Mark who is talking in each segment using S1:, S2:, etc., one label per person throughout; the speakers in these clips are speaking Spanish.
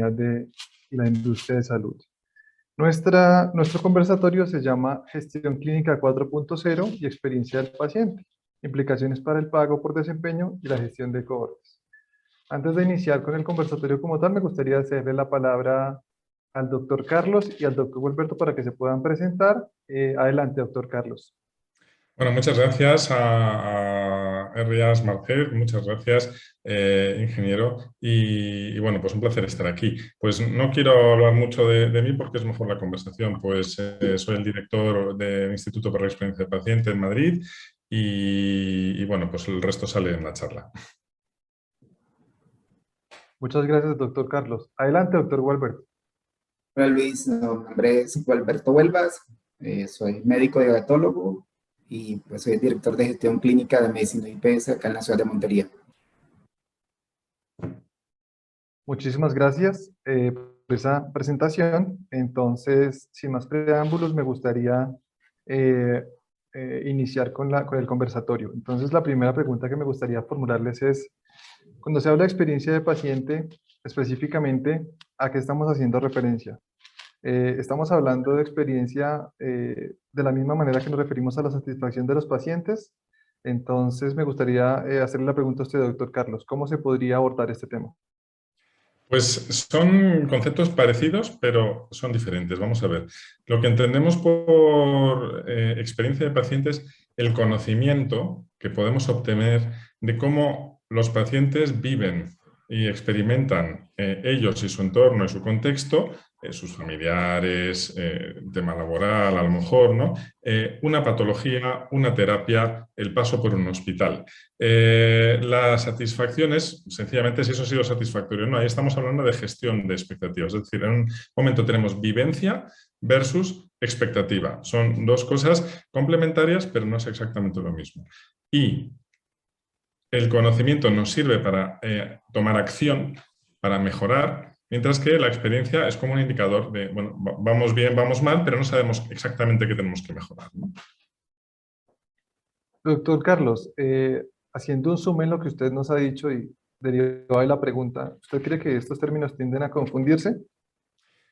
S1: de la industria de salud. Nuestro conversatorio se llama Gestión Clínica 4.0 y Experiencia del Paciente, implicaciones para el pago por desempeño y la gestión de cohortes. Antes de iniciar con el conversatorio como tal, me gustaría cederle la palabra al doctor Carlos y al doctor Gualberto para que se puedan presentar. Adelante, doctor Carlos.
S2: Bueno, muchas gracias a R.A.S. Marcet, muchas gracias, ingeniero, y bueno, pues un placer estar aquí. Pues no quiero hablar mucho de mí porque es mejor la conversación, pues soy el director del Instituto para la Experiencia del Paciente en Madrid y bueno, pues el resto sale en la charla.
S1: Muchas gracias, doctor Carlos. Adelante, doctor Gualberto.
S3: Hola Luis, mi nombre es Gualberto Huelvas, soy médico diabetólogo y pues soy director de gestión clínica de medicina IPS acá en la ciudad de Montería.
S1: Muchísimas gracias por esa presentación. Entonces, sin más preámbulos, me gustaría iniciar con el conversatorio. Entonces, la primera pregunta que me gustaría formularles es, cuando se habla de experiencia de paciente, específicamente, ¿a qué estamos haciendo referencia? Estamos hablando de experiencia de la misma manera que nos referimos a la satisfacción de los pacientes. Entonces, me gustaría hacerle la pregunta a usted, doctor Carlos, ¿cómo se podría abordar este tema?
S2: Pues son conceptos parecidos, pero son diferentes. Vamos a ver. Lo que entendemos por experiencia de pacientes, el conocimiento que podemos obtener de cómo los pacientes viven y experimentan ellos y su entorno y su contexto, sus familiares, tema laboral a lo mejor, ¿no? Una patología, una terapia, el paso por un hospital. La satisfacción es, sencillamente, si eso ha sido satisfactorio o no. Ahí estamos hablando de gestión de expectativas. Es decir, en un momento tenemos vivencia versus expectativa. Son dos cosas complementarias, pero no es exactamente lo mismo. Y el conocimiento nos sirve para tomar acción, para mejorar, mientras que la experiencia es como un indicador de, bueno, vamos bien, vamos mal, pero no sabemos exactamente qué tenemos que mejorar, ¿no?
S1: Doctor Carlos, haciendo un zoom en lo que usted nos ha dicho y derivado de la pregunta, ¿usted cree que estos términos tienden a confundirse?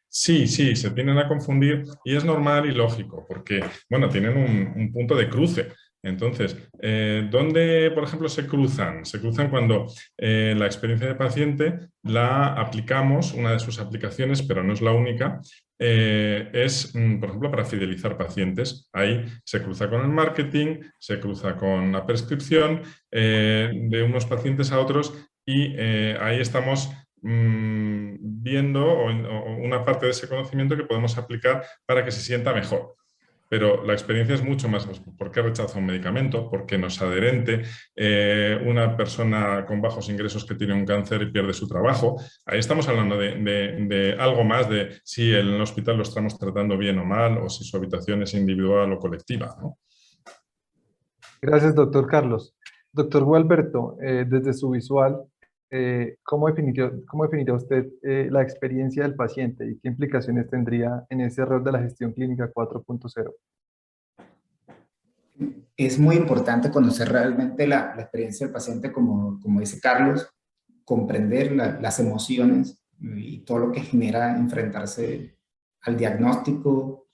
S2: Sí, sí, se tienden a confundir y es normal y lógico porque, bueno, tienen un punto de cruce. Entonces, ¿dónde, por ejemplo, se cruzan? Se cruzan cuando la experiencia de paciente la aplicamos, una de sus aplicaciones, pero no es la única, es, por ejemplo, para fidelizar pacientes. Ahí se cruza con el marketing, se cruza con la prescripción de unos pacientes a otros y ahí estamos viendo o una parte de ese conocimiento que podemos aplicar para que se sienta mejor. Pero la experiencia es mucho más. ¿Por qué rechaza un medicamento? ¿Por qué no es adherente? Una persona con bajos ingresos que tiene un cáncer y pierde su trabajo. Ahí estamos hablando de algo más de si en el hospital lo estamos tratando bien o mal, o si su habitación es individual o colectiva, ¿no?
S1: Gracias, doctor Carlos. Doctor Gualberto, desde su visual, ¿cómo definiría usted la experiencia del paciente y qué implicaciones tendría en ese rol de la gestión clínica 4.0?
S3: Es muy importante conocer realmente la experiencia del paciente, como dice Carlos, comprender las emociones y todo lo que genera enfrentarse al diagnóstico,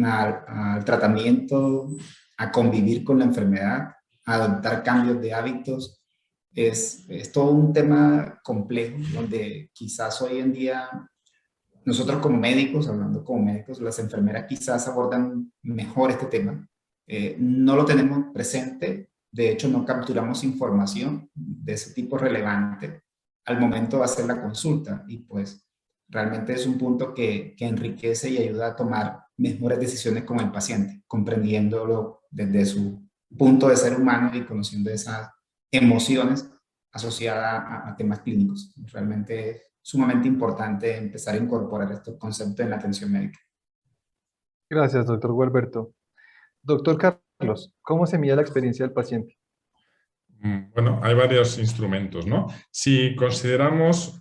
S3: al tratamiento, a convivir con la enfermedad, a adoptar cambios de hábitos. Es todo un tema complejo donde quizás hoy en día nosotros como médicos, hablando como médicos, las enfermeras quizás abordan mejor este tema. No lo tenemos presente, de hecho no capturamos información de ese tipo relevante al momento de hacer la consulta y pues realmente es un punto que enriquece y ayuda a tomar mejores decisiones con el paciente, comprendiéndolo desde su punto de ser humano y conociendo esas emociones asociadas a temas clínicos. Realmente es sumamente importante empezar a incorporar estos conceptos en la atención médica.
S1: Gracias, doctor Gualberto. Doctor Carlos, ¿cómo se mide la experiencia del paciente?
S2: Bueno, hay varios instrumentos, ¿no? Si consideramos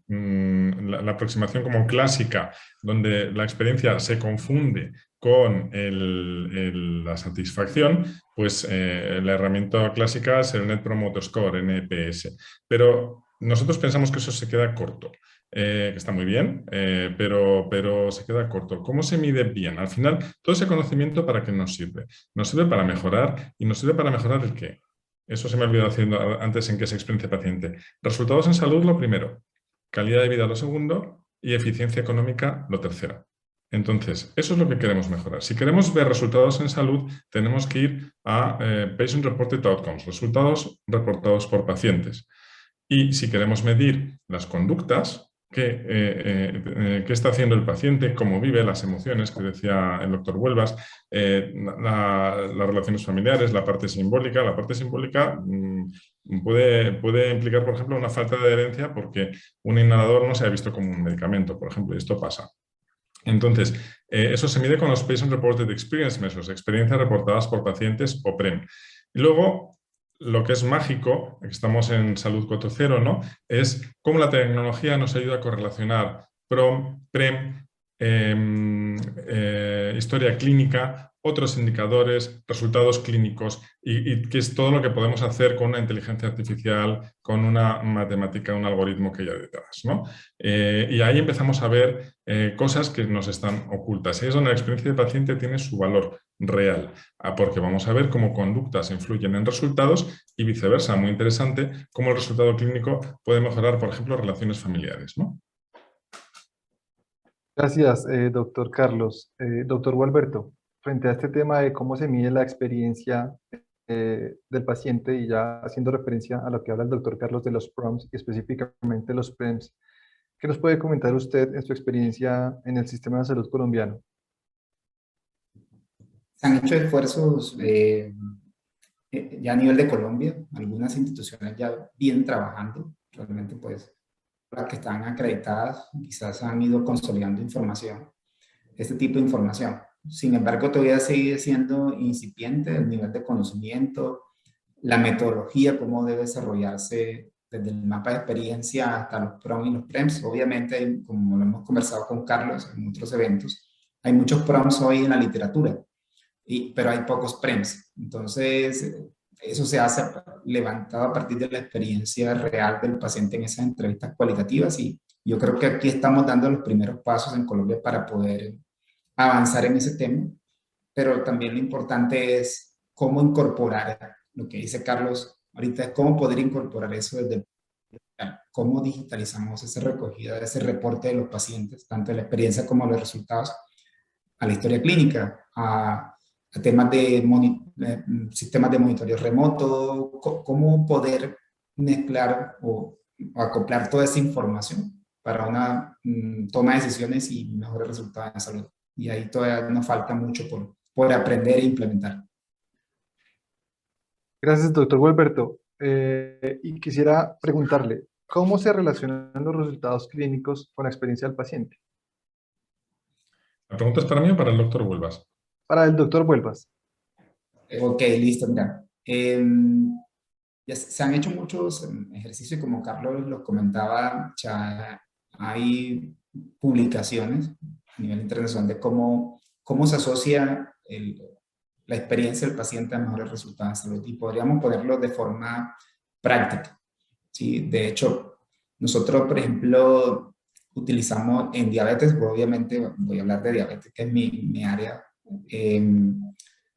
S2: la aproximación como clásica, donde la experiencia se confunde con la satisfacción, pues la herramienta clásica es el Net Promoter Score, NPS. Pero nosotros pensamos que eso se queda corto. que está muy bien, pero se queda corto. ¿Cómo se mide bien? Al final, todo ese conocimiento, ¿para qué nos sirve? Nos sirve para mejorar, y nos sirve para mejorar el qué. Eso se me ha olvidado haciendo antes en qué es experiencia paciente. Resultados en salud, lo primero. Calidad de vida, lo segundo. Y eficiencia económica, lo tercero. Entonces, eso es lo que queremos mejorar. Si queremos ver resultados en salud, tenemos que ir a Patient Reported Outcomes, resultados reportados por pacientes. Y si queremos medir las conductas, qué está haciendo el paciente, cómo vive, las emociones, que decía el doctor Huelvas, las relaciones familiares, la parte simbólica. La parte simbólica puede implicar, por ejemplo, una falta de adherencia porque un inhalador no se ha visto como un medicamento, por ejemplo, y esto pasa. Entonces, eso se mide con los Patient Reported Experience Measures, experiencias reportadas por pacientes o PREM. Y luego, lo que es mágico, estamos en Salud 4.0, ¿no? Es cómo la tecnología nos ayuda a correlacionar PROM, PREM, historia clínica, otros indicadores, resultados clínicos, y que es todo lo que podemos hacer con una inteligencia artificial, con una matemática, un algoritmo que hay detrás, ¿no? Y ahí empezamos a ver cosas que nos están ocultas. Y es donde la experiencia del paciente tiene su valor real, porque vamos a ver cómo conductas influyen en resultados y viceversa. Muy interesante cómo el resultado clínico puede mejorar, por ejemplo, relaciones familiares, ¿no?
S1: Gracias, doctor Carlos. Doctor Gualberto, frente a este tema de cómo se mide la experiencia del paciente y ya haciendo referencia a lo que habla el doctor Carlos de los PROMs y específicamente los PREMs, ¿qué nos puede comentar usted en su experiencia en el sistema de salud colombiano?
S3: Se han hecho esfuerzos ya a nivel de Colombia, algunas instituciones ya vienen trabajando, realmente pues las que están acreditadas quizás han ido consolidando información, este tipo de información. Sin embargo, todavía sigue siendo incipiente el nivel de conocimiento, la metodología, cómo debe desarrollarse desde el mapa de experiencia hasta los PROM y los PREMs. Obviamente, como lo hemos conversado con Carlos en otros eventos, hay muchos PROMs hoy en la literatura, pero hay pocos PREMs. Entonces, eso se hace levantado a partir de la experiencia real del paciente en esas entrevistas cualitativas, y yo creo que aquí estamos dando los primeros pasos en Colombia para poder avanzar en ese tema, pero también lo importante es cómo incorporar lo que dice Carlos ahorita, es cómo poder incorporar eso desde cómo digitalizamos esa recogida, ese reporte de los pacientes, tanto de la experiencia como de los resultados, a la historia clínica, a temas de sistemas de monitoreo remoto, cómo poder mezclar o acoplar toda esa información para una toma de decisiones y mejores resultados en salud. Y ahí todavía nos falta mucho por aprender e implementar.
S1: Gracias, doctor Gualberto. Y quisiera preguntarle, ¿cómo se relacionan los resultados clínicos con la experiencia del paciente?
S2: ¿La pregunta es para mí o para el doctor Huelvas?
S1: Para el doctor Vuelvas.
S3: Ok, listo, mira. Ya se han hecho muchos ejercicios, como Carlos lo comentaba, ya hay publicaciones a nivel internacional de cómo se asocia la experiencia del paciente a mejores resultados de salud, y podríamos ponerlo de forma práctica, ¿sí? De hecho, nosotros, por ejemplo, utilizamos en diabetes, obviamente voy a hablar de diabetes, que es mi área.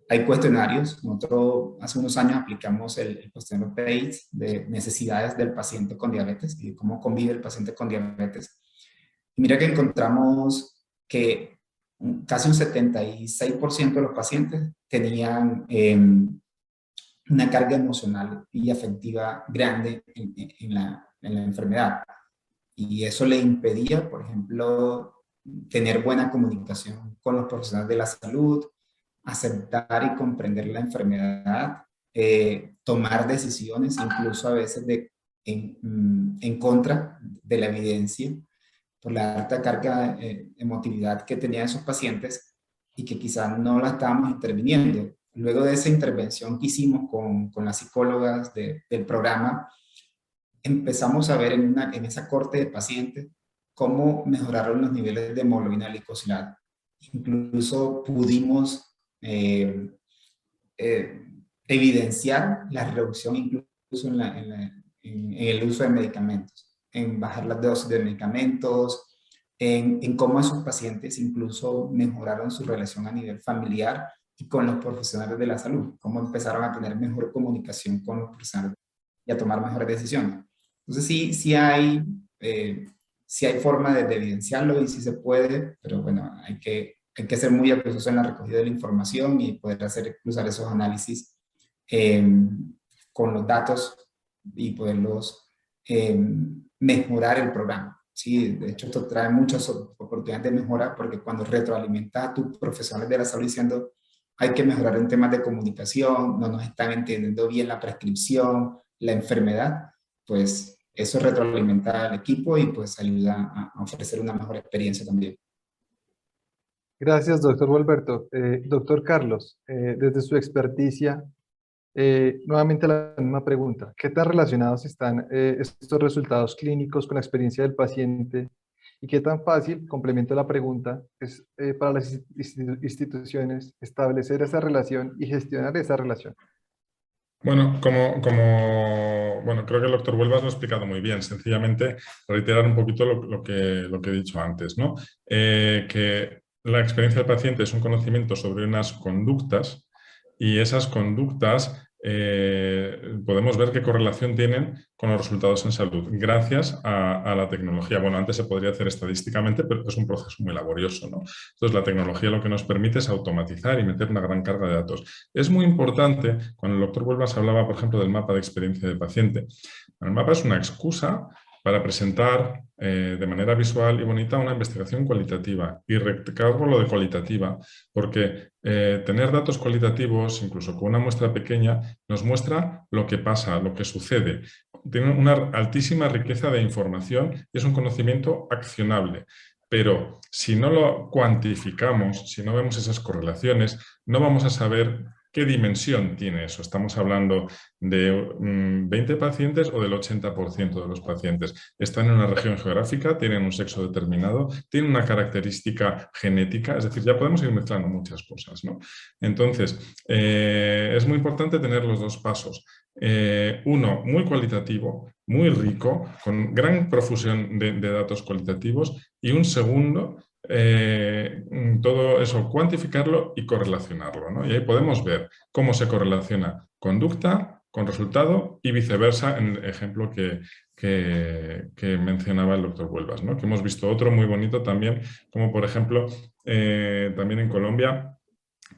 S3: Hay cuestionarios. Nosotros hace unos años aplicamos el cuestionario PACE de necesidades del paciente con diabetes y cómo convive el paciente con diabetes. Y mira que encontramos que casi un 76% de los pacientes tenían una carga emocional y afectiva grande en la enfermedad. Y eso le impedía, por ejemplo, tener buena comunicación con los profesionales de la salud, aceptar y comprender la enfermedad, tomar decisiones, incluso a veces en contra de la evidencia, por la alta carga de emotividad que tenían esos pacientes y que quizás no la estábamos interviniendo. Luego de esa intervención que hicimos con las psicólogas del programa, empezamos a ver en esa corte de pacientes cómo mejoraron los niveles de hemoglobina glicosilada. Incluso pudimos evidenciar la reducción incluso en el uso de medicamentos. en bajar las dosis de medicamentos, en cómo esos pacientes incluso mejoraron su relación a nivel familiar y con los profesionales de la salud, cómo empezaron a tener mejor comunicación con los profesionales y a tomar mejores decisiones. Entonces sí hay forma de evidenciarlo y sí se puede, pero bueno, hay que ser muy acucioso en la recogida de la información y poder usar esos análisis eh, con los datos y poderlos mejorar el programa. Sí, de hecho, esto trae muchas oportunidades de mejora porque cuando retroalimentas a tus profesionales de la salud diciendo hay que mejorar en temas de comunicación, no nos están entendiendo bien la prescripción, la enfermedad, pues eso retroalimenta al equipo y pues ayuda a ofrecer una mejor experiencia también.
S1: Gracias, doctor Gualberto. Doctor Carlos, desde su experticia, nuevamente la misma pregunta. ¿Qué tan relacionados están estos resultados clínicos con la experiencia del paciente? ¿Y qué tan fácil, complemento la pregunta, es para las instituciones establecer esa relación y gestionar esa relación?
S2: Bueno, bueno, creo que el doctor Huelvas lo ha explicado muy bien. Sencillamente reiterar un poquito lo que he dicho antes, ¿no? Que la experiencia del paciente es un conocimiento sobre unas conductas y esas conductas podemos ver qué correlación tienen con los resultados en salud gracias a la tecnología. Bueno, antes se podría hacer estadísticamente, pero es un proceso muy laborioso, ¿no? Entonces, la tecnología lo que nos permite es automatizar y meter una gran carga de datos. Es muy importante, cuando el doctor Huelvas hablaba, por ejemplo, del mapa de experiencia del paciente. El mapa es una excusa para presentar de manera visual y bonita una investigación cualitativa. Y recalco lo de cualitativa, porque tener datos cualitativos, incluso con una muestra pequeña, nos muestra lo que pasa, lo que sucede. Tiene una altísima riqueza de información y es un conocimiento accionable. Pero si no lo cuantificamos, si no vemos esas correlaciones, no vamos a saber qué dimensión tiene eso. Estamos hablando de 20 pacientes o del 80% de los pacientes. Están en una región geográfica, tienen un sexo determinado, tienen una característica genética, es decir, ya podemos ir mezclando muchas cosas, ¿no? Entonces, es muy importante tener los dos pasos. Uno, muy cualitativo, muy rico, con gran profusión de datos cualitativos, y un segundo, todo eso, cuantificarlo y correlacionarlo, ¿no? Y ahí podemos ver cómo se correlaciona conducta con resultado y viceversa, en el ejemplo que mencionaba el doctor Huelvas, ¿no? Que hemos visto otro muy bonito también, como por ejemplo, también en Colombia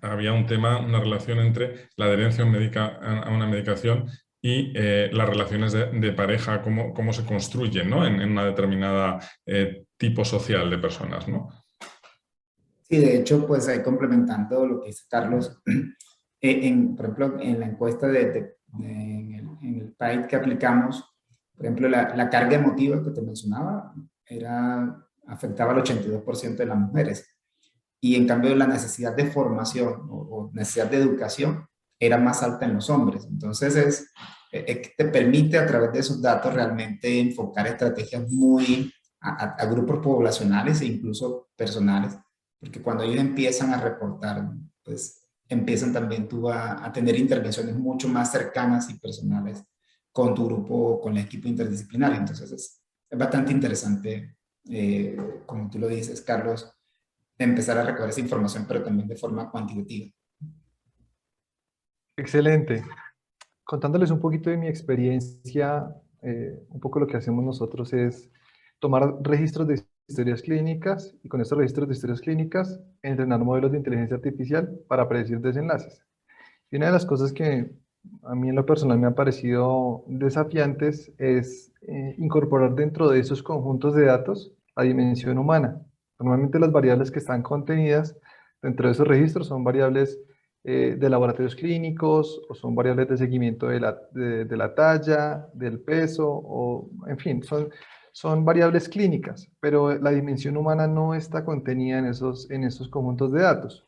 S2: había un tema, una relación entre la adherencia a una medicación y las relaciones de pareja, cómo se construyen, ¿no? en una determinada tipo social de personas, ¿no?
S3: Sí, de hecho, pues ahí complementando lo que dice Carlos, por ejemplo, en la encuesta en el PAID que aplicamos, por ejemplo, la carga emotiva que te mencionaba afectaba al 82% de las mujeres. Y en cambio la necesidad de formación o necesidad de educación era más alta en los hombres. Entonces es que te permite a través de esos datos realmente enfocar estrategias muy a grupos poblacionales e incluso personales, porque cuando ellos empiezan a reportar, pues empiezan también tú a tener intervenciones mucho más cercanas y personales con tu grupo, con el equipo interdisciplinario. Entonces es bastante interesante, como tú lo dices, Carlos, empezar a recoger esa información, pero también de forma cuantitativa.
S1: Excelente. Contándoles un poquito de mi experiencia, un poco lo que hacemos nosotros es tomar registros de historias clínicas y con estos registros de historias clínicas entrenar modelos de inteligencia artificial para predecir desenlaces. Y una de las cosas que a mí en lo personal me han parecido desafiantes es incorporar dentro de esos conjuntos de datos la dimensión humana. Normalmente las variables que están contenidas dentro de esos registros son variables de laboratorios clínicos o son variables de seguimiento de la talla, del peso, o en fin, son variables clínicas, pero la dimensión humana no está contenida en esos conjuntos de datos.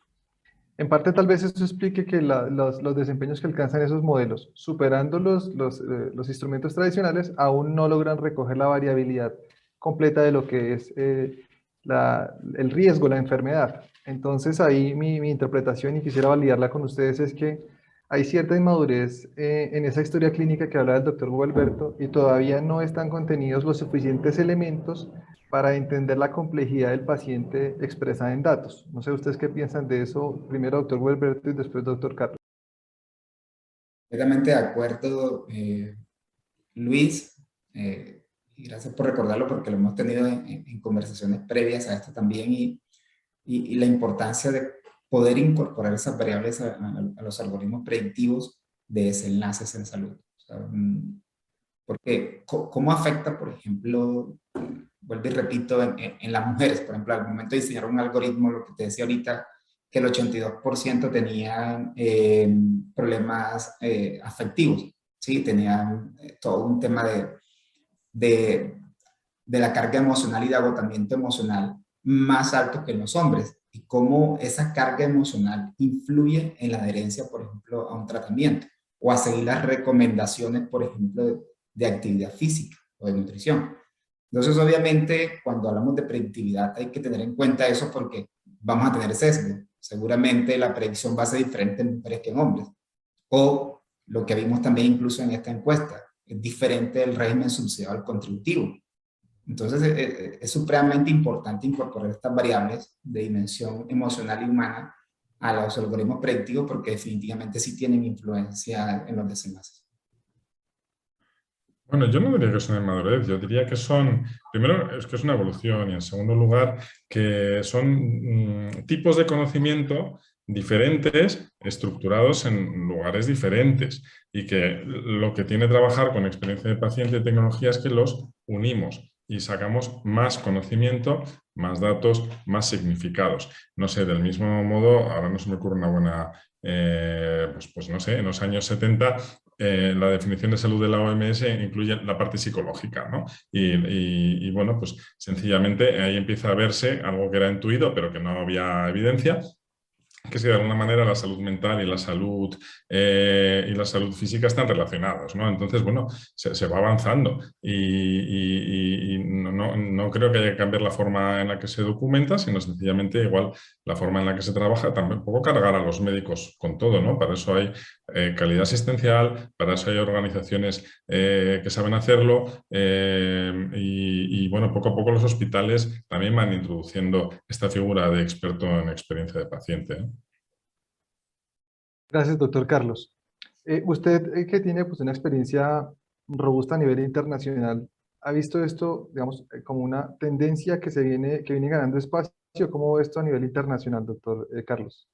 S1: En parte, tal vez eso explique que los desempeños que alcanzan esos modelos, superando los instrumentos tradicionales, aún no logran recoger la variabilidad completa de lo que es el riesgo, la enfermedad. Entonces, ahí mi interpretación, y quisiera validarla con ustedes, es que hay cierta inmadurez en esa historia clínica que habla el doctor Gualberto y todavía no están contenidos los suficientes elementos para entender la complejidad del paciente expresada en datos. No sé ustedes qué piensan de eso. Primero doctor Gualberto y después doctor Carlos.
S3: Completamente de acuerdo, Luis, y gracias por recordarlo porque lo hemos tenido en conversaciones previas a esto también y la importancia de poder incorporar esas variables a los algoritmos predictivos de desenlaces en salud. O sea, porque ¿cómo afecta, por ejemplo, vuelvo y repito, en las mujeres? Por ejemplo, al momento de diseñar un algoritmo, lo que te decía ahorita, que el 82% tenían problemas afectivos, ¿sí? Tenían todo un tema de la carga emocional y de agotamiento emocional más alto que en los hombres, y cómo esa carga emocional influye en la adherencia, por ejemplo, a un tratamiento o a seguir las recomendaciones, por ejemplo, de actividad física o de nutrición. Entonces, obviamente, cuando hablamos de predictividad hay que tener en cuenta eso porque vamos a tener sesgo. Seguramente la predicción va a ser diferente en mujeres que en hombres. O lo que vimos también incluso en esta encuesta, es diferente el régimen subsidiado al contributivo. Entonces, es supremamente importante incorporar estas variables de dimensión emocional y humana a los algoritmos predictivos porque definitivamente sí tienen influencia en los desenlaces.
S2: Bueno, yo no diría que son inmadurez, yo diría que son, primero, es que es una evolución y en segundo lugar, que son tipos de conocimiento diferentes, estructurados en lugares diferentes y que lo que tiene trabajar con experiencia de paciente y tecnología es que los unimos y sacamos más conocimiento, más datos, más significados. No sé, del mismo modo, ahora no se me ocurre una buena, pues no sé, en los años 70 la definición de salud de la OMS incluye la parte psicológica, ¿no? Y bueno, pues sencillamente ahí empieza a verse algo que era intuido, pero que no había evidencia, que si de alguna manera la salud mental y la salud física están relacionados, ¿no? Entonces, bueno, se va avanzando y no creo que haya que cambiar la forma en la que se documenta, sino sencillamente igual la forma en la que se trabaja, tampoco cargar a los médicos con todo, ¿no? Para eso hay calidad asistencial, para eso hay organizaciones que saben hacerlo y, bueno, poco a poco los hospitales también van introduciendo esta figura de experto en experiencia de paciente, ¿eh?
S1: Gracias, doctor Carlos. Usted que tiene pues, una experiencia robusta a nivel internacional, ¿ha visto esto, digamos, como una tendencia que viene ganando espacio? ¿Cómo ve esto a nivel internacional, doctor Carlos?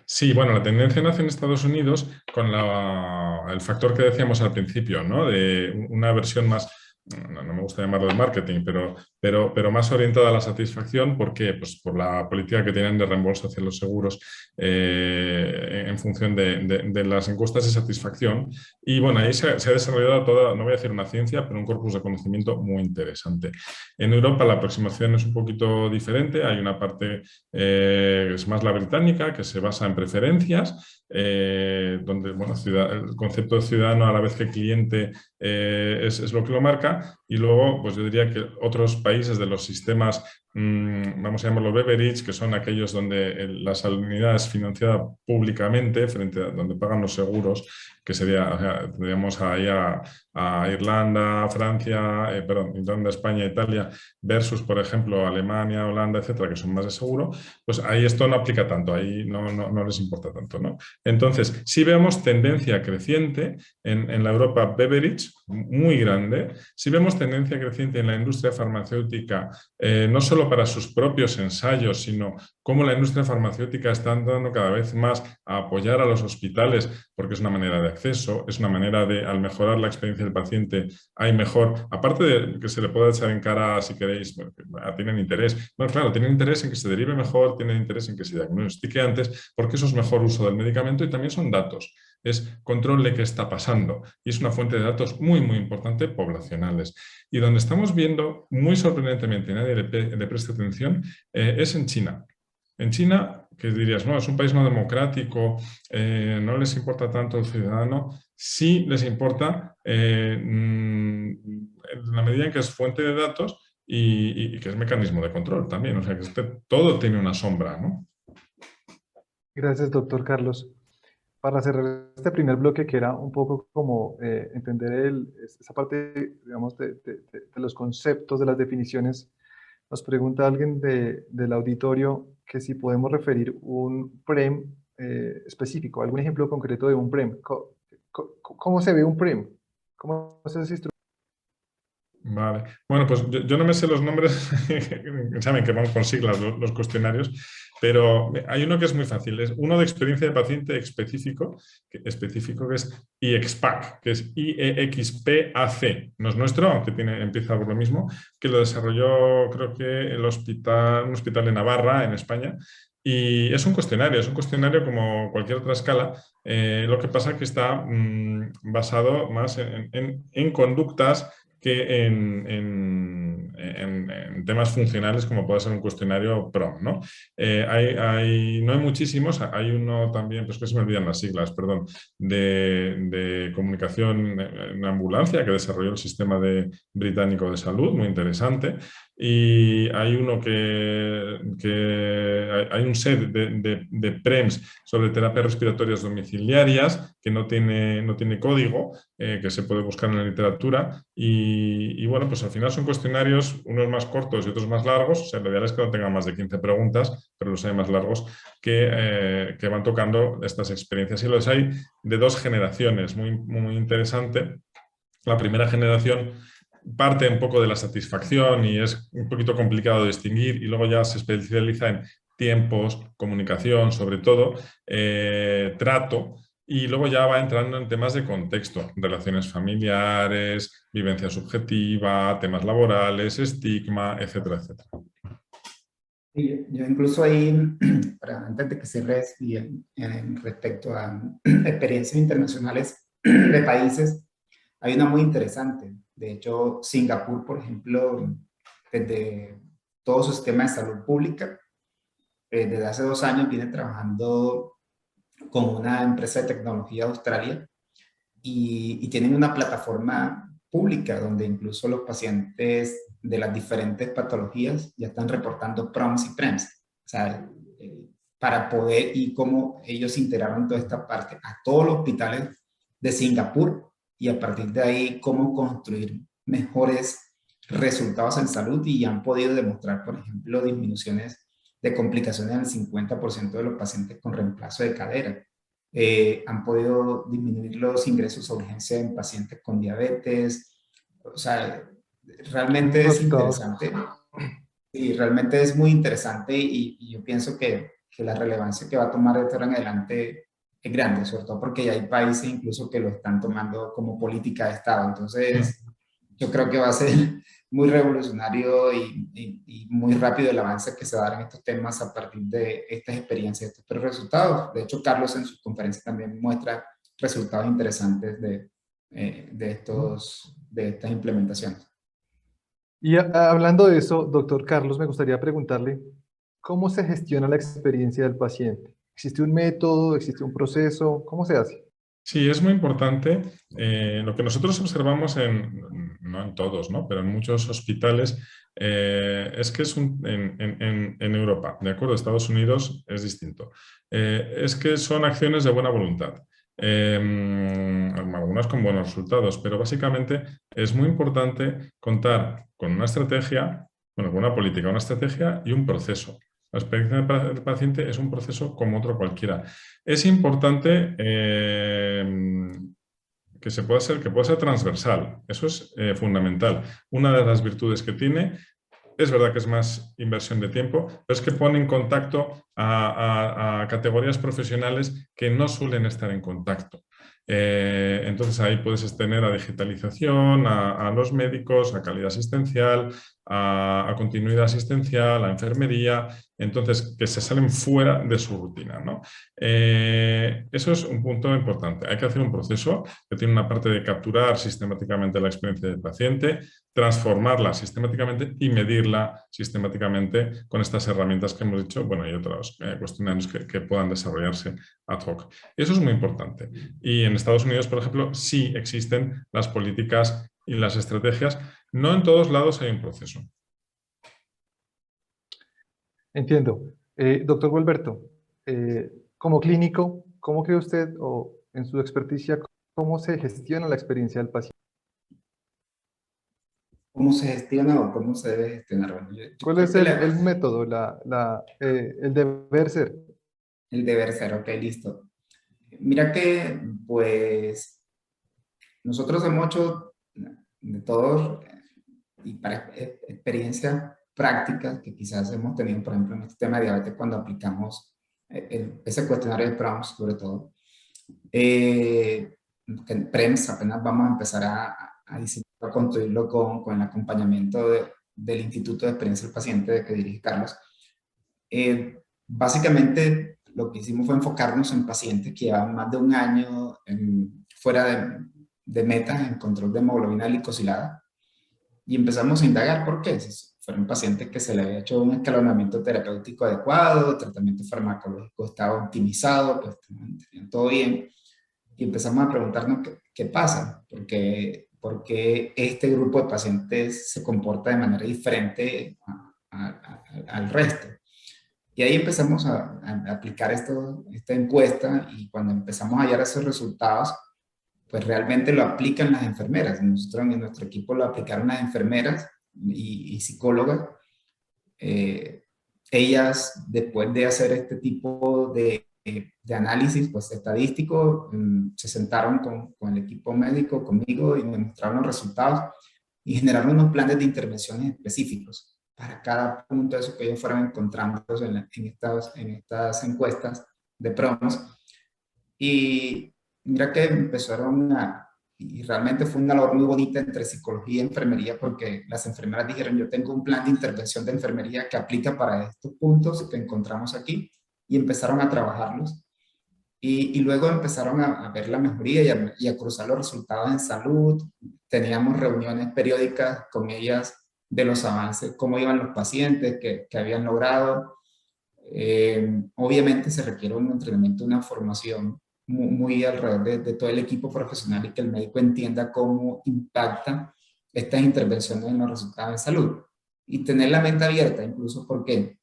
S2: Sí, bueno, la tendencia nace en Estados Unidos con el factor que decíamos al principio, ¿no? De una versión más, no me gusta llamarlo de marketing, pero más orientada a la satisfacción. ¿Por qué? Pues por la política que tienen de reembolso hacia los seguros en función de las encuestas de satisfacción. Y bueno, ahí se ha desarrollado toda, no voy a decir una ciencia, pero un corpus de conocimiento muy interesante. En Europa la aproximación es un poquito diferente. Hay una parte es más la británica, que se basa en preferencias, donde bueno, el concepto de ciudadano a la vez que cliente es lo que lo marca. Y luego, pues yo diría que otros países de los sistemas, vamos a llamarlo Beveridge, que son aquellos donde la sanidad es financiada públicamente, frente a donde pagan los seguros, que sería, o sea, tendríamos ahí a Irlanda, Francia, perdón, Irlanda, España, Italia, versus, por ejemplo, Alemania, Holanda, etcétera, que son más de seguro, pues ahí esto no aplica tanto, ahí no les importa tanto, ¿no? Entonces, sí vemos tendencia creciente en la Europa Beveridge, muy grande. Sí vemos tendencia creciente en la industria farmacéutica, no solo para sus propios ensayos, sino cómo la industria farmacéutica está dando cada vez más a apoyar a los hospitales, porque es una manera de acceso, es una manera de, al mejorar la experiencia del paciente, hay mejor, aparte de que se le pueda echar en cara, si queréis, bueno, tienen interés, bueno, claro, tienen interés en que se derive mejor, tienen interés en que se diagnostique antes, porque eso es mejor uso del medicamento y también son datos. Es control de qué está pasando y es una fuente de datos muy, muy importante poblacionales. Y donde estamos viendo, muy sorprendentemente, nadie le presta atención, es en China. En China, que dirías, no, es un país no democrático, no les importa tanto el ciudadano, sí les importa en la medida en que es fuente de datos y que es mecanismo de control también. O sea, que todo tiene una sombra, ¿no?
S1: Gracias, doctor Carlos. para cerrar este primer bloque, que era un poco como entender esa parte, digamos, de los conceptos, de las definiciones, nos pregunta alguien del auditorio que si podemos referir un PREM específico, algún ejemplo concreto de un PREM. ¿Cómo se ve un PREM? ¿Cómo es ese instrumento?
S2: Vale. Bueno, pues yo no me sé los nombres, saben que van con siglas los cuestionarios, pero hay uno que es muy fácil, es uno de experiencia de paciente específico que es IEXPAC, que es IEXPAC, no es nuestro, aunque empieza por lo mismo, que lo desarrolló creo que un hospital de Navarra, en España, y es un cuestionario como cualquier otra escala, lo que pasa es que está basado más en conductas que en temas funcionales como puede ser un cuestionario PROM, ¿no? No hay muchísimos, hay uno también, pues que se me olvidan las siglas, perdón, de comunicación en ambulancia que desarrolló el sistema británico de salud, muy interesante. Y hay uno hay un set de PREMS sobre terapias respiratorias domiciliarias que no tiene código, que se puede buscar en la literatura y bueno, pues al final son cuestionarios, unos más cortos y otros más largos, o sea, lo ideal es que no tengan más de 15 preguntas, pero los hay más largos que van tocando estas experiencias y los hay de dos generaciones, muy interesante. La primera generación parte un poco de la satisfacción y es un poquito complicado de distinguir y luego ya se especializa en tiempos, comunicación, sobre todo, trato, y luego ya va entrando en temas de contexto, relaciones familiares, vivencia subjetiva, temas laborales, estigma, etcétera, etcétera.
S3: Sí, yo incluso ahí, antes de que cierres, y respecto a experiencias internacionales de países, hay una muy interesante. De hecho, Singapur, por ejemplo, desde todo su sistema de salud pública, desde hace 2 años viene trabajando con una empresa de tecnología de Australia y tienen una plataforma pública donde incluso los pacientes de las diferentes patologías ya están reportando PROMs y PREMs. O sea, para poder, y cómo ellos integraron toda esta parte a todos los hospitales de Singapur y a partir de ahí cómo construir mejores resultados en salud y han podido demostrar, por ejemplo, disminuciones de complicaciones en el 50% de los pacientes con reemplazo de cadera. Han podido disminuir los ingresos a urgencia en pacientes con diabetes. O sea, realmente es
S1: Resultados.
S3: interesante. Y realmente es muy interesante y yo pienso que la relevancia que va a tomar de ahora en adelante es grande, sobre todo porque ya hay países incluso que lo están tomando como política de Estado. Entonces, yo creo que va a ser muy revolucionario y muy rápido el avance que se va a dar en estos temas a partir de estas experiencias, estos resultados. De hecho, Carlos en su conferencia también muestra resultados interesantes de estas implementaciones.
S1: Y hablando de eso, doctor Carlos, me gustaría preguntarle, ¿cómo se gestiona la experiencia del paciente? ¿Existe un método? ¿Existe un proceso? ¿Cómo se hace?
S2: Sí, es muy importante. Lo que nosotros observamos no en todos, ¿no? Pero en muchos hospitales, es que en Europa, ¿de acuerdo? Estados Unidos es distinto. Es que son acciones de buena voluntad. Algunas con buenos resultados, pero básicamente es muy importante contar con una estrategia, bueno, con una política, una estrategia y un proceso. La experiencia del paciente es un proceso como otro cualquiera. Es importante que pueda ser transversal. Eso es fundamental. Una de las virtudes que tiene es verdad que es más inversión de tiempo, pero es que pone en contacto a categorías profesionales que no suelen estar en contacto. Entonces ahí puedes tener a digitalización, a los médicos, a calidad asistencial, a continuidad asistencial, a enfermería, entonces que se salen fuera de su rutina, ¿no? Eso es un punto importante. Hay que hacer un proceso que tiene una parte de capturar sistemáticamente la experiencia del paciente, transformarla sistemáticamente y medirla sistemáticamente con estas herramientas que hemos dicho, bueno, y otros cuestionarios que puedan desarrollarse ad hoc. Eso es muy importante. Y en Estados Unidos, por ejemplo, sí existen las políticas y las estrategias. No en todos lados hay un proceso.
S1: Entiendo. Doctor Gualberto, como clínico, ¿cómo cree usted, o en su experticia, cómo se gestiona la experiencia del paciente?
S3: ¿Cómo se gestiona o cómo se debe gestionar? Bueno, yo
S1: ¿Cuál
S3: creo
S1: es
S3: que
S1: el método, el deber ser?
S3: el deber ser, ok, listo. Mira que, pues, nosotros hemos hecho de todo y para experiencias prácticas que quizás hemos tenido, por ejemplo, en este tema de diabetes, cuando aplicamos ese cuestionario de PROMS, sobre todo, que en PREMS apenas vamos a empezar a diseñar, a construirlo con el acompañamiento del Instituto de Experiencia del Paciente de que dirige Carlos. Básicamente lo que hicimos fue enfocarnos en pacientes que llevaban más de un año fuera de metas en control de hemoglobina glicosilada y empezamos a indagar por qué. Fueron pacientes que se le había hecho un escalonamiento terapéutico adecuado, el tratamiento farmacológico estaba optimizado, pues tenían todo bien. Y empezamos a preguntarnos qué pasa, porque este grupo de pacientes se comporta de manera diferente al resto. Y ahí empezamos a aplicar esta encuesta y cuando empezamos a hallar esos resultados, pues realmente lo aplican las enfermeras. Nosotros en nuestro equipo lo aplicaron las enfermeras y psicólogas. Eh, Ellas, después de hacer este tipo de análisis pues, estadístico, se sentaron con el equipo médico, conmigo, y me mostraron los resultados y generaron unos planes de intervenciones específicos para cada punto de eso que ellos fueron encontrando en estas encuestas de PROMOS. Y mira que empezaron y realmente fue una labor muy bonita entre psicología y enfermería, porque las enfermeras dijeron, yo tengo un plan de intervención de enfermería que aplica para estos puntos que encontramos aquí, y empezaron a trabajarlos. Y luego empezaron a ver la mejoría y a cruzar los resultados en salud. Teníamos reuniones periódicas con ellas de los avances, cómo iban los pacientes, que habían logrado. Obviamente se requiere un entrenamiento, una formación muy alrededor de todo el equipo profesional y que el médico entienda cómo impactan estas intervenciones en los resultados de salud. Y tener la mente abierta, incluso porque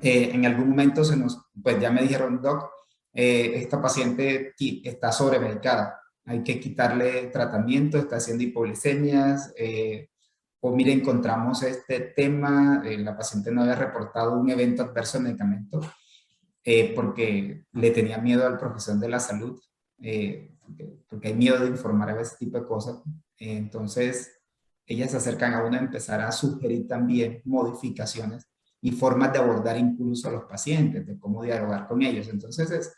S3: en algún momento pues ya me dijeron, doc, esta paciente está sobremedicada, hay que quitarle tratamiento, está haciendo hipoglicemias, o mire, encontramos este tema, la paciente no había reportado un evento adverso al medicamento porque le tenía miedo al profesional de la salud, porque hay miedo de informar a ese tipo de cosas. Entonces, ellas se acercan a uno a empezar a sugerir también modificaciones y formas de abordar incluso a los pacientes, de cómo dialogar con ellos. Entonces,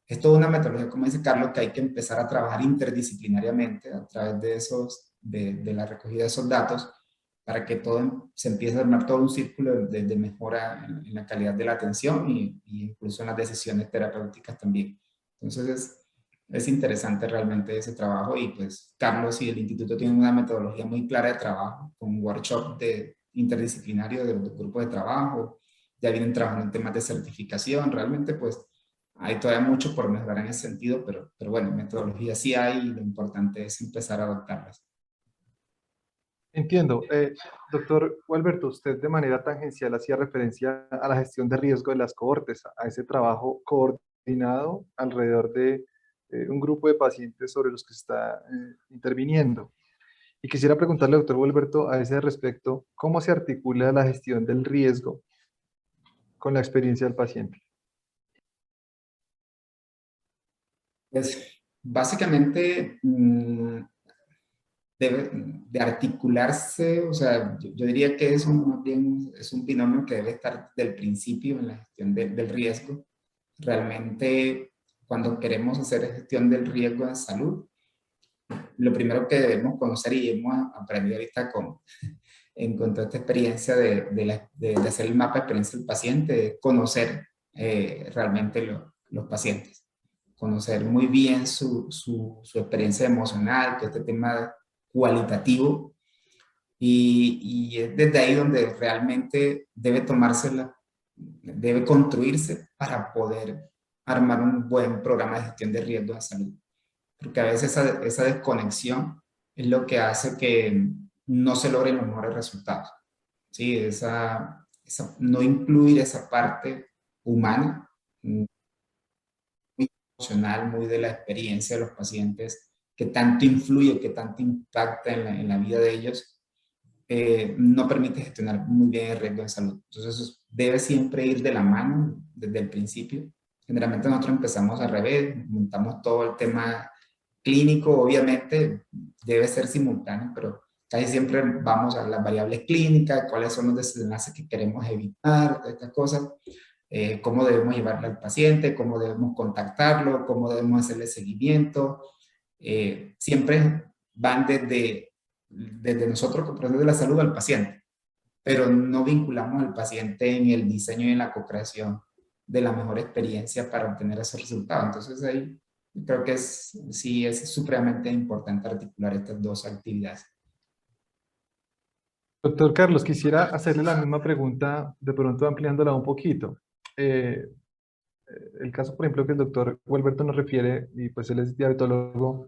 S3: es toda una metodología, como dice Carlos, que hay que empezar a trabajar interdisciplinariamente a través de la recogida de esos datos para que todo se empiece a armar todo un círculo de mejora en la calidad de la atención y incluso en las decisiones terapéuticas también. Entonces es interesante realmente ese trabajo y pues Carlos y el instituto tienen una metodología muy clara de trabajo con workshop interdisciplinario de los grupos de trabajo, ya vienen trabajando en temas de certificación, realmente pues hay todavía mucho por mejorar en ese sentido, pero bueno, metodología sí hay y lo importante es empezar a adoptarlas.
S1: Entiendo. Doctor Gualberto, usted de manera tangencial hacía referencia a la gestión de riesgo de las cohortes, a ese trabajo coordinado alrededor de un grupo de pacientes sobre los que se está interviniendo. Y quisiera preguntarle, doctor Gualberto, a ese respecto, ¿cómo se articula la gestión del riesgo con la experiencia del paciente?
S3: Pues básicamente debe de articularse, o sea, yo diría que más bien es un binomio que debe estar del principio en la gestión del riesgo. Realmente, cuando queremos hacer gestión del riesgo en salud, lo primero que debemos conocer y hemos aprendido ahorita con toda esta experiencia de hacer el mapa de experiencia del paciente, es conocer realmente los pacientes, conocer muy bien su experiencia emocional, todo este tema cualitativo, y es desde ahí donde realmente debe construirse para poder armar un buen programa de gestión de riesgo de salud. Porque a veces esa desconexión es lo que hace que no se logren los mejores resultados. ¿Sí? No incluir esa parte humana emocional, muy de la experiencia de los pacientes, que tanto influye, que tanto impacta en la vida de ellos, no permite gestionar muy bien el riesgo de salud. Entonces, eso debe siempre ir de la mano desde el principio. Generalmente nosotros empezamos al revés, montamos todo el tema clínico, obviamente debe ser simultáneo, pero casi siempre vamos a las variables clínicas, cuáles son los desenlaces que queremos evitar, todas estas cosas, cómo debemos llevarle al paciente, cómo debemos contactarlo, cómo debemos hacerle seguimiento. Siempre van desde nosotros, comprender de la salud al paciente, pero no vinculamos al paciente en el diseño y en la co-creación de la mejor experiencia para obtener esos resultados. Entonces ahí creo que sí es supremamente importante articular estas dos actividades.
S1: Doctor Carlos, quisiera hacerle la misma pregunta, de pronto ampliándola un poquito. Eh, el caso, por ejemplo, que el doctor Gualberto nos refiere, y pues él es diabetólogo,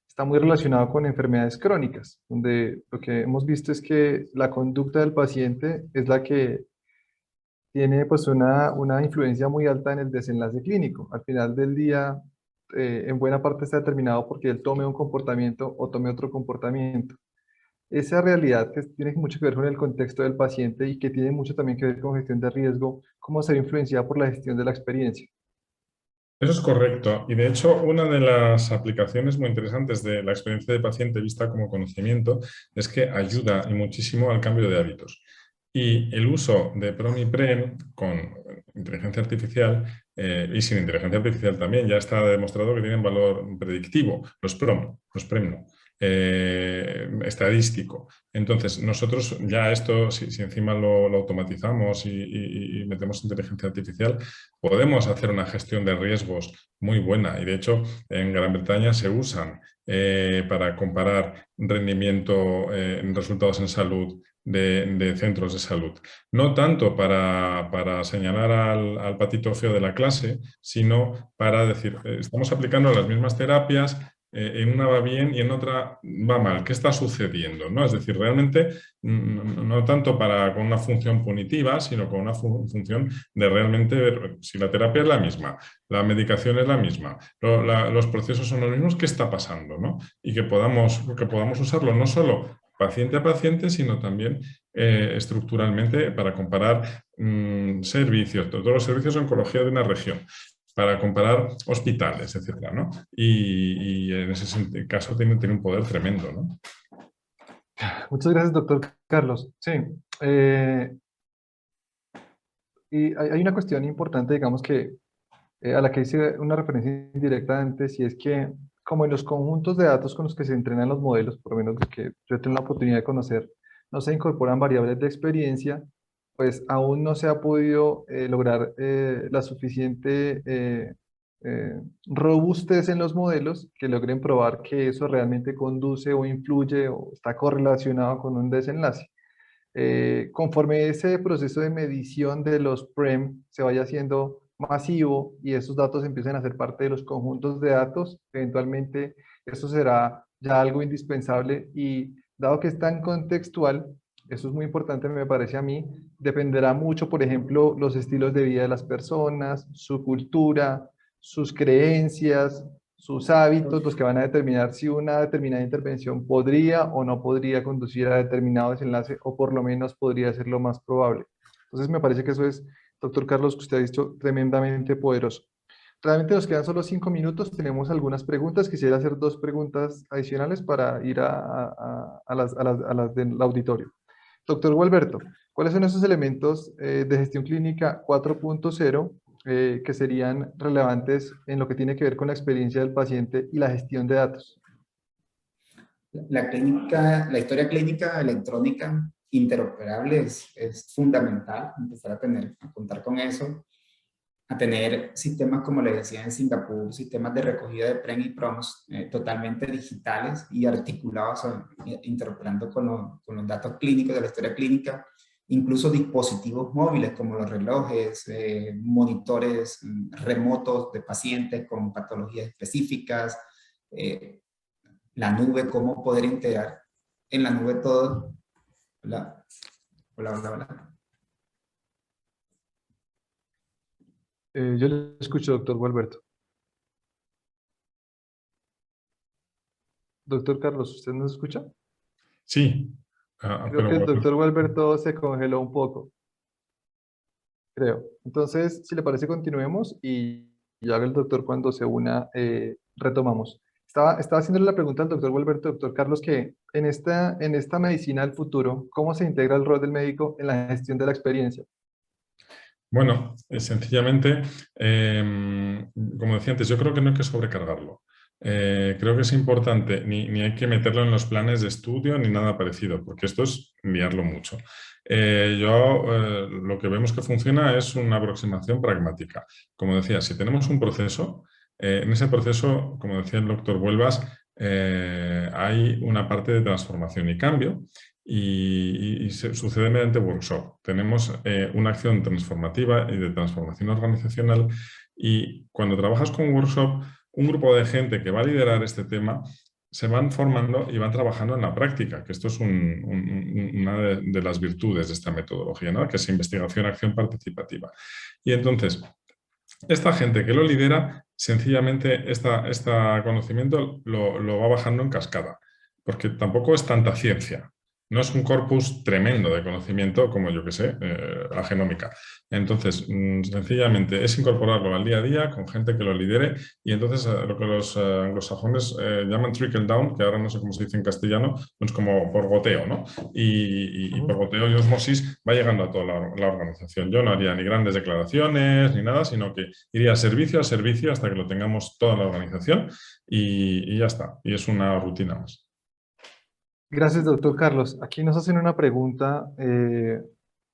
S1: está muy relacionado con enfermedades crónicas, donde lo que hemos visto es que la conducta del paciente es la que tiene pues una influencia muy alta en el desenlace clínico. Al final del día, en buena parte está determinado porque él tome un comportamiento o tome otro comportamiento. Esa realidad que tiene mucho que ver con el contexto del paciente y que tiene mucho también que ver con gestión de riesgo, cómo se ve influenciada por la gestión de la experiencia.
S2: Eso es correcto. Y de hecho, una de las aplicaciones muy interesantes de la experiencia de paciente vista como conocimiento es que ayuda y muchísimo al cambio de hábitos. Y el uso de PROM y PREM con inteligencia artificial y sin inteligencia artificial también ya está demostrado que tienen valor predictivo. Los PREM no. Estadístico. Entonces, nosotros ya esto, si encima lo automatizamos y metemos inteligencia artificial, podemos hacer una gestión de riesgos muy buena. Y de hecho, en Gran Bretaña se usan para comparar rendimiento en resultados en salud de centros de salud. No tanto para señalar al patito feo de la clase, sino para decir, estamos aplicando las mismas terapias, en una va bien y en otra va mal. ¿Qué está sucediendo? ¿No? Es decir, realmente no tanto con una función punitiva, sino con una función de realmente ver si la terapia es la misma, la medicación es la misma, los procesos son los mismos, ¿qué está pasando? ¿No? Y que podamos usarlo no solo paciente a paciente, sino también estructuralmente para comparar servicios, todos los servicios de oncología de una región, para comparar hospitales, etcétera, ¿no? Y en ese caso tiene un poder tremendo, ¿no?
S1: Muchas gracias, doctor Carlos. Sí, y hay una cuestión importante, digamos que a la que hice una referencia indirecta antes, y es que como en los conjuntos de datos con los que se entrenan los modelos, por lo menos los que yo tengo la oportunidad de conocer, no se incorporan variables de experiencia, pues aún no se ha podido lograr la suficiente robustez en los modelos que logren probar que eso realmente conduce o influye o está correlacionado con un desenlace. Conforme ese proceso de medición de los PREM se vaya haciendo masivo y esos datos empiecen a ser parte de los conjuntos de datos, eventualmente eso será ya algo indispensable y dado que es tan contextual, eso es muy importante me parece a mí, dependerá mucho, por ejemplo, los estilos de vida de las personas, su cultura, sus creencias, sus hábitos, los que van a determinar si una determinada intervención podría o no podría conducir a determinado desenlace, o por lo menos podría ser lo más probable. Entonces me parece que eso es, doctor Carlos, que usted ha dicho, tremendamente poderoso. Realmente nos quedan solo 5 minutos, tenemos algunas preguntas. Quisiera hacer 2 preguntas adicionales para ir a las del auditorio. Doctor Gualberto, ¿cuáles son esos elementos de gestión clínica 4.0 que serían relevantes en lo que tiene que ver con la experiencia del paciente y la gestión de datos?
S3: La historia clínica electrónica interoperable es fundamental, empezar a contar con eso, a tener sistemas, como les decía en Singapur, sistemas de recogida de PREM y PROMs totalmente digitales y articulados, interoperando con los datos clínicos de la historia clínica, incluso dispositivos móviles como los relojes, monitores remotos de pacientes con patologías específicas, la nube, cómo poder integrar en la nube todo. Hola, hola, hola, hola.
S1: Yo le escucho, doctor Gualberto. Doctor Carlos, ¿usted nos escucha?
S2: Sí,
S1: Creo
S2: pero
S1: que el
S2: bueno,
S1: doctor Gualberto se congeló un poco, creo. Entonces, si le parece, continuemos y haga el doctor cuando se una, retomamos. Estaba haciéndole la pregunta al doctor Gualberto, doctor Carlos, que en esta medicina del futuro, ¿cómo se integra el rol del médico en la gestión de la experiencia?
S2: bueno, sencillamente, como decía antes, yo creo que no hay que sobrecargarlo. Creo que es importante, ni hay que meterlo en los planes de estudio ni nada parecido, porque esto es liarlo mucho. Lo que vemos que funciona es una aproximación pragmática. Como decía, si tenemos un proceso, en ese proceso, como decía el doctor Vuelvas, hay una parte de transformación y cambio y sucede mediante workshop. Tenemos una acción transformativa y de transformación organizacional y cuando trabajas con un workshop, un grupo de gente que va a liderar este tema se van formando y van trabajando en la práctica, que esto es una de las virtudes de esta metodología, ¿no? Que es investigación, acción participativa. Y entonces, esta gente que lo lidera, sencillamente este conocimiento lo va bajando en cascada, porque tampoco es tanta ciencia. No es un corpus tremendo de conocimiento como, yo que sé, la genómica. Entonces, sencillamente es incorporarlo al día a día con gente que lo lidere y entonces lo que los anglosajones llaman trickle down, que ahora no sé cómo se dice en castellano, es como por goteo, ¿no? Y por
S1: Ujú.
S2: goteo y osmosis va llegando a toda la organización. Yo no haría ni grandes declaraciones ni nada, sino que iría servicio a servicio hasta que lo tengamos toda la organización y ya está. Y es una rutina más.
S1: Gracias, doctor Carlos. Aquí nos hacen una pregunta.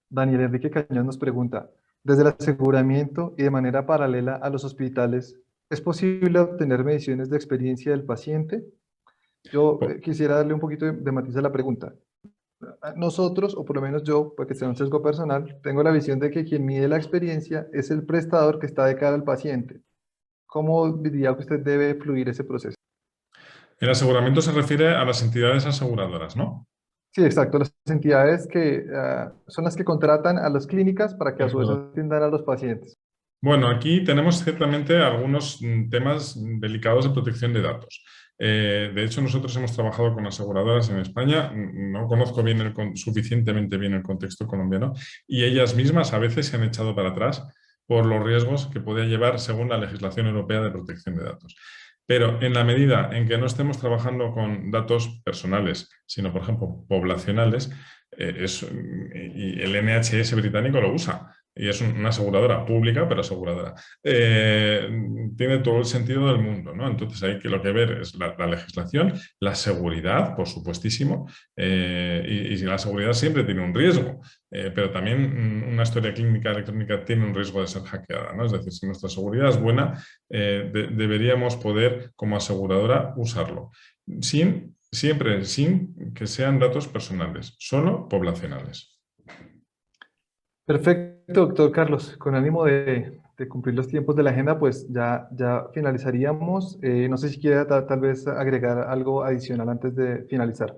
S1: Daniel Enrique Cañón nos pregunta, desde el aseguramiento y de manera paralela a los hospitales, ¿es posible obtener mediciones de experiencia del paciente? Yo quisiera darle un poquito de matiz a la pregunta. Nosotros, o por lo menos yo, porque sea un sesgo personal, tengo la visión de que quien mide la experiencia es el prestador que está de cara al paciente. ¿Cómo diría que usted debe fluir ese proceso?
S2: El aseguramiento se refiere a las entidades aseguradoras, ¿no?
S1: Sí, exacto. Las entidades que son las que contratan a las clínicas para que a su vez atiendan a los pacientes.
S2: Bueno, aquí tenemos ciertamente algunos temas delicados de protección de datos. De hecho, nosotros hemos trabajado con aseguradoras en España, no conozco bien suficientemente bien el contexto colombiano, y ellas mismas a veces se han echado para atrás por los riesgos que podía llevar según la legislación europea de protección de datos. Pero en la medida en que no estemos trabajando con datos personales, sino, por ejemplo, poblacionales, y el NHS británico lo usa. Y es una aseguradora pública, pero aseguradora. Tiene todo el sentido del mundo, ¿no? Entonces hay que lo que ver es la legislación, la seguridad, por supuestísimo, y la seguridad siempre tiene un riesgo, pero también una historia clínica electrónica tiene un riesgo de ser hackeada, ¿no? Es decir, si nuestra seguridad es buena, deberíamos poder, como aseguradora, usarlo. Siempre sin que sean datos personales, solo poblacionales.
S1: Perfecto, doctor Carlos. Con ánimo de cumplir los tiempos de la agenda, pues ya finalizaríamos. No sé si quiere tal vez agregar algo adicional antes de finalizar.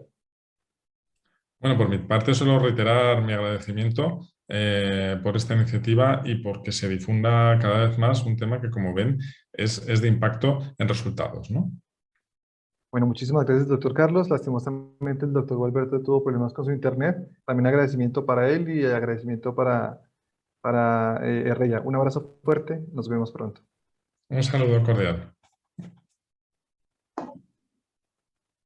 S2: Bueno, por mi parte, solo reiterar mi agradecimiento por esta iniciativa y porque se difunda cada vez más un tema que, como ven, es de impacto en resultados, ¿no?
S1: Bueno, muchísimas gracias, doctor Carlos. Lastimosamente, el doctor Gualberto tuvo problemas con su internet. También agradecimiento para él y agradecimiento para Herrera. Un abrazo fuerte. Nos vemos pronto.
S2: Un saludo cordial.